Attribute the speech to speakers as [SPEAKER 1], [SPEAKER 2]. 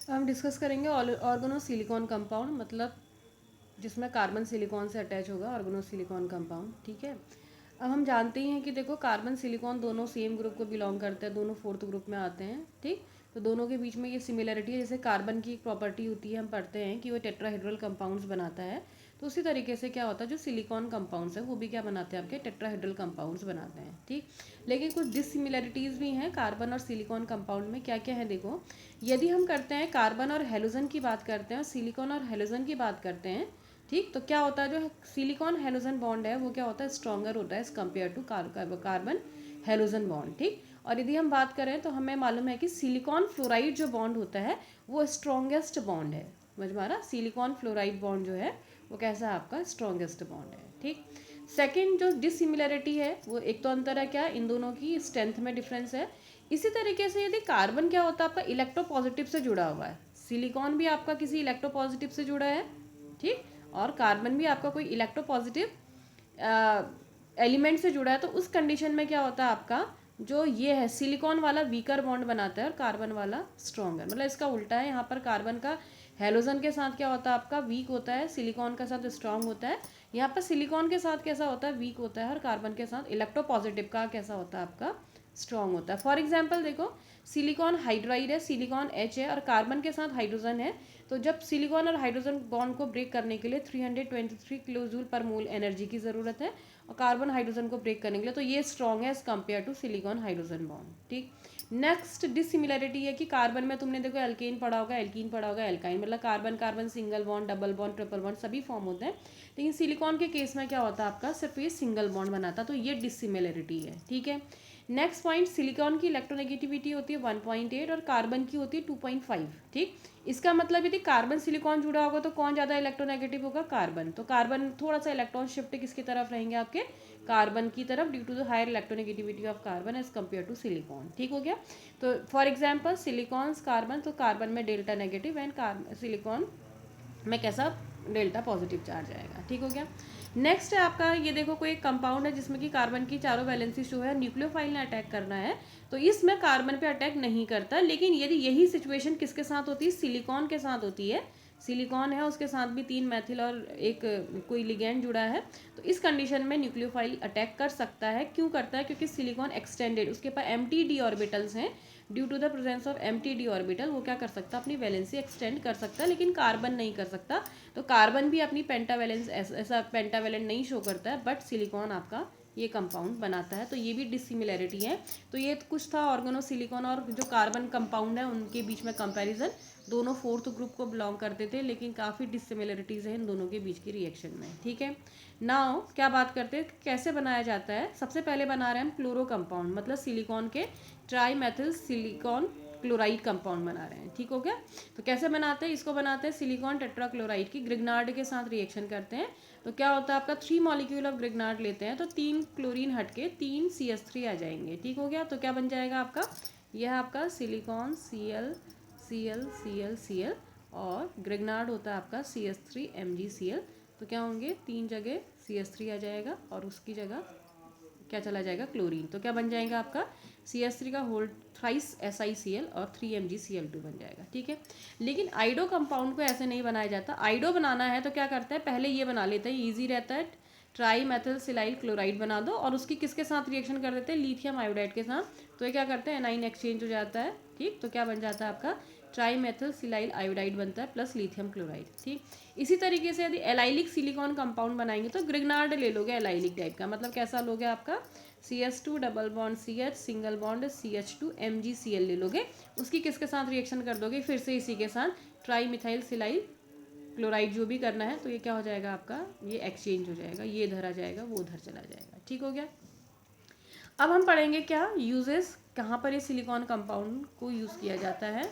[SPEAKER 1] हम डिस्कस करेंगे organo silicon compound, मतलब जिसमें कार्बन सिलिकॉन से अटैच होगा, ऑर्गेनो सिलिकॉन कंपाउंड। ठीक है, अब हम जानते ही हैं कि देखो कार्बन सिलिकॉन दोनों सेम ग्रुप को बिलोंग करते हैं, दोनों फोर्थ ग्रुप में आते हैं। ठीक, तो दोनों के बीच में ये सिमिलरिटी है। जैसे कार्बन की एक प्रॉपर्टी होती है, हम पढ़ते हैं कि वो टेट्राहेड्रल कंपाउंड्स बनाता है, तो उसी तरीके से क्या होता है, जो सिलिकॉन कंपाउंड्स है वो भी क्या बनाते हैं, आपके टेट्राहेड्रल कंपाउंड्स बनाते हैं। ठीक, लेकिन कुछ डिससिमिलरिटीज़ भी हैं कार्बन और सिलिकॉन कंपाउंड में। क्या क्या है देखो, यदि हम करते हैं कार्बन और हेलोजन की बात करते हैं और सिलिकॉन और हेलोजन की बात करते हैं, ठीक, तो क्या होता है, जो सिलिकॉन हेलोजन बॉन्ड है वो क्या होता है, स्ट्रॉन्गर होता है as compare to carbon halogen bond. ठीक, और यदि हम बात करें तो हमें मालूम है कि सिलिकॉन फ्लोराइड जो बॉन्ड होता है वो स्ट्रॉन्गेस्ट बॉन्ड है। समझ में आ रहा, सिलिकॉन फ्लोराइड बॉन्ड जो है वो कैसा है, आपका स्ट्रॉन्गेस्ट बॉन्ड है। ठीक, सेकेंड जो डिसिमिलरिटी है वो एक तो अंतर है क्या, इन दोनों की स्ट्रेंथ में डिफरेंस है। इसी तरीके से यदि कार्बन क्या होता है, आपका इलेक्ट्रोपॉजिटिव से जुड़ा हुआ है, सिलिकॉन भी आपका किसी इलेक्ट्रोपॉजिटिव से जुड़ा है। ठीक, और कार्बन भी आपका कोई इलेक्ट्रोपॉजिटिव एलिमेंट से जुड़ा है, तो उस कंडीशन में क्या होता है, आपका जो ये है सिलिकॉन वाला वीकर बॉन्ड बनाता है और कार्बन वाला स्ट्रॉन्गर, मतलब इसका उल्टा है। यहाँ पर कार्बन का हेलोजन के साथ क्या होता है, आपका वीक होता है, सिलिकॉन के साथ स्ट्रांग होता है। यहाँ पर सिलिकॉन के साथ कैसा होता है, वीक होता है, और कार्बन के साथ इलेक्ट्रोपॉजिटिव का कैसा होता है, आपका स्ट्रॉन्ग होता है। फॉर एग्जाम्पल देखो, सिलिकॉन हाइड्राइड है, सिलिकॉन एच है और कार्बन के साथ हाइड्रोजन है, तो जब सिलिकॉन और हाइड्रोजन बॉन्ड को ब्रेक करने के लिए 323 किलोजूल पर मोल एनर्जी की ज़रूरत है, और कार्बन हाइड्रोजन को ब्रेक करने के लिए तो ये स्ट्रॉन्ग है as compare to silicon hydrogen bond. ठीक, नेक्स्ट डिसिमिलरिटी है कि कार्बन में तुमने देखो एल्केन पढ़ा होगा, एल्कीन पढ़ा होगा, एल्काइन, मतलब carbon carbon single bond, double bond, triple bond सभी फॉर्म होते हैं, लेकिन सिलिकॉन के केस में क्या होता है, आपका सिर्फ ये सिंगल बॉन्ड बनाता, तो ये डिसिमिलरिटी है। ठीक है, नेक्स्ट पॉइंट, सिलिकॉन की इलेक्ट्रोनेगेटिविटी होती है 1.8 और कार्बन की होती है 2.5। ठीक, इसका मतलब यदि कार्बन सिलिकॉन जुड़ा होगा तो कौन ज़्यादा इलेक्ट्रोनेगेटिव होगा, कार्बन, तो कार्बन थोड़ा सा इलेक्ट्रॉन शिफ्ट किसकी तरफ रहेंगे, आपके कार्बन की तरफ, due to the higher electronegativity of carbon as compare to silicon. ठीक हो गया, तो फॉर एग्जाम्पल सिलिकॉन कार्बन, तो कार्बन में डेल्टा नेगेटिव एंड सिलिकॉन में कैसा डेल्टा पॉजिटिव चार्ज आएगा। ठीक हो गया, नेक्स्ट है आपका, ये देखो कोई एक कंपाउंड है जिसमें कि कार्बन की चारों वैलेंसी शो है, न्यूक्लियोफाइल ने अटैक करना है, तो इसमें कार्बन पे अटैक नहीं करता, लेकिन यदि यही सिचुएशन किसके साथ होती है, सिलिकॉन के साथ होती है, सिलिकॉन है उसके साथ भी 3 मैथिल और एक कोई लिगेंड जुड़ा है, तो इस कंडीशन में न्यूक्लियोफाइल अटैक कर सकता है। क्यों करता है, क्योंकि सिलिकॉन एक्सटेंडेड, उसके पास एम्प्टी ऑर्बिटल्स हैं, due to the presence of empty orbital वो क्या कर सकता है, अपनी वैलेंसी एक्सटेंड कर सकता है, लेकिन कार्बन नहीं कर सकता। तो कार्बन भी अपनी पेंटावैलेंस ऐसा पेंटावैलेंट नहीं शो करता है, बट सिलिकॉन आपका ये कंपाउंड बनाता है, तो ये भी डिसिमिलरिटी है। तो ये कुछ था ऑर्गेनो सिलिकॉन और जो कार्बन कंपाउंड है उनके बीच में कंपैरिजन, दोनों फोर्थ ग्रुप को बिलोंग करते थे, लेकिन काफ़ी डिसिमिलरिटीज़ हैं इन दोनों के बीच की रिएक्शन में। ठीक है, नाउ क्या बात करते हैं कैसे बनाया जाता है। सबसे पहले बना रहे हैं हम क्लोरो कंपाउंड, मतलब सिलिकॉन के try methyl silicon chloride compound बना रहे हैं। ठीक हो गया, तो कैसे बनाते हैं, इसको बनाते हैं सिलिकॉन टेट्राक्लोराइड की ग्रिग्नार्ड के साथ रिएक्शन करते हैं, तो क्या होता है, आपका 3 मॉलिक्यूल ऑफ ग्रिग्नार्ड लेते हैं, तो 3 क्लोरीन हट के 3 CH3 आ जाएंगे। ठीक हो गया, तो क्या बन जाएगा आपका, यह आपका silicon Cl Cl Cl Cl और ग्रिग्नार्ड होता है आपका CH3 MgCl, तो क्या होंगे 3 जगह CH3 आ जाएगा और उसकी जगह क्या चला जाएगा, क्लोरीन, तो क्या बन जाएगा आपका CH3 का होल थ्राइस SiCl और 3MgCl2 बन जाएगा। ठीक है, लेकिन आइडो कंपाउंड को ऐसे नहीं बनाया जाता, आइडो बनाना है तो क्या करते हैं, पहले ये बना लेते हैं, ईजी रहता है, ट्राई मेथिल सिलाइल क्लोराइड बना दो और उसकी किसके साथ रिएक्शन कर देते हैं, लिथियम आयोडाइड के साथ, तो ये क्या करते हैं, एनाइन एक्सचेंज हो जाता है। ठीक, तो क्या बन जाता है आपका ट्राई मेथिल सिलाइल आयोडाइड बनता है प्लस लिथियम क्लोराइड। ठीक, इसी तरीके से यदि एलाइलिक सिलिकॉन कंपाउंड बनाएंगे तो ग्रिग्नार्ड ले लोगे एलाइलिक टाइप का, मतलब कैसा लोगे आपका CH2 double bond CH single bond CH2 MgCl ले लोगे, उसकी किसके साथ रिएक्शन कर दोगे, फिर से इसी के साथ ट्राई मिथाइल सिलाइल क्लोराइड जो भी करना है, तो ये क्या हो जाएगा आपका, ये एक्सचेंज हो जाएगा, ये इधर आ जाएगा वो उधर चला जाएगा। ठीक हो गया, अब हम पढ़ेंगे क्या यूजेस, कहाँ पर ये सिलिकॉन कंपाउंड को यूज़ किया जाता है।